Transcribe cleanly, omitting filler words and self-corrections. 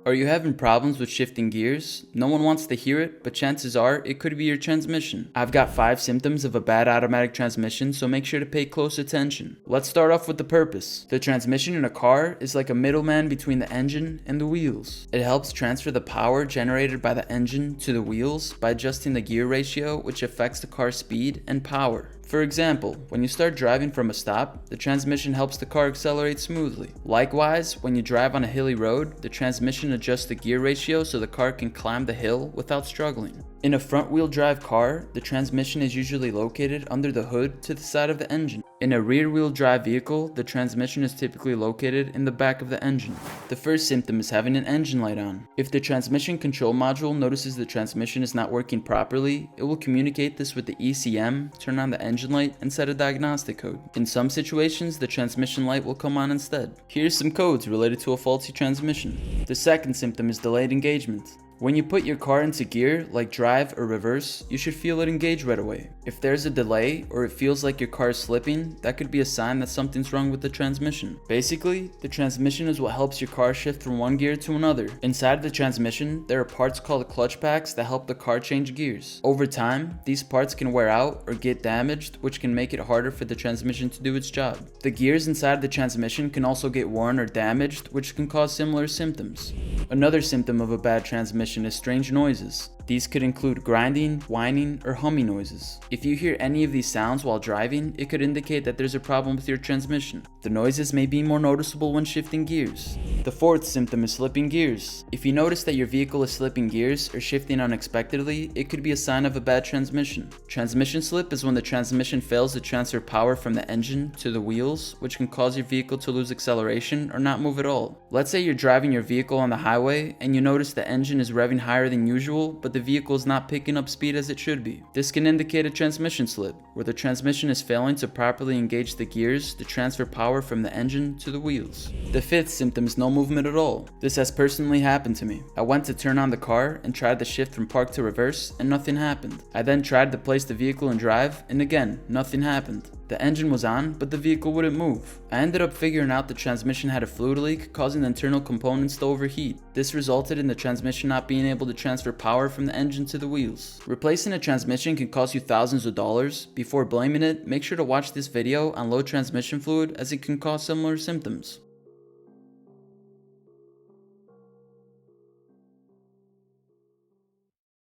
Are you having problems with shifting gears? No one wants to hear it, but chances are it could be your transmission. I've got 5 symptoms of a bad automatic transmission, so make sure to pay close attention. Let's start off with the purpose. The transmission in a car is like a middleman between the engine and the wheels. It helps transfer the power generated by the engine to the wheels by adjusting the gear ratio, which affects the car's speed and power. For example, when you start driving from a stop, the transmission helps the car accelerate smoothly. Likewise, when you drive on a hilly road, the transmission adjusts the gear ratio so the car can climb the hill without struggling. In a front-wheel drive car, the transmission is usually located under the hood to the side of the engine. In a rear-wheel drive vehicle, the transmission is typically located in the back of the engine. The first symptom is having an engine light on. If the transmission control module notices the transmission is not working properly, it will communicate this with the ECM, turn on the engine light, and set a diagnostic code. In some situations, the transmission light will come on instead. Here's some codes related to a faulty transmission. The second symptom is delayed engagement. When you put your car into gear, like drive or reverse, you should feel it engage right away. If there's a delay or it feels like your car is slipping, that could be a sign that something's wrong with the transmission. Basically, the transmission is what helps your car shift from one gear to another. Inside the transmission, there are parts called clutch packs that help the car change gears. Over time, these parts can wear out or get damaged, which can make it harder for the transmission to do its job. The gears inside the transmission can also get worn or damaged, which can cause similar symptoms. Another symptom of a bad transmission is strange noises. These could include grinding, whining, or humming noises. If you hear any of these sounds while driving, it could indicate that there's a problem with your transmission. The noises may be more noticeable when shifting gears. The fourth symptom is slipping gears. If you notice that your vehicle is slipping gears or shifting unexpectedly, it could be a sign of a bad transmission. Transmission slip is when the transmission fails to transfer power from the engine to the wheels, which can cause your vehicle to lose acceleration or not move at all. Let's say you're driving your vehicle on the highway and you notice the engine is revving higher than usual, but the vehicle is not picking up speed as it should be. This can indicate a transmission slip, where the transmission is failing to properly engage the gears to transfer power from the engine to the wheels. The fifth symptom is no movement at all. This has personally happened to me. I went to turn on the car and tried to shift from park to reverse, and nothing happened. I then tried to place the vehicle in drive, and again, nothing happened. The engine was on, but the vehicle wouldn't move. I ended up figuring out the transmission had a fluid leak, causing the internal components to overheat. This resulted in the transmission not being able to transfer power from the engine to the wheels. Replacing a transmission can cost you thousands of dollars. Before blaming it, make sure to watch this video on low transmission fluid, as it can cause similar symptoms.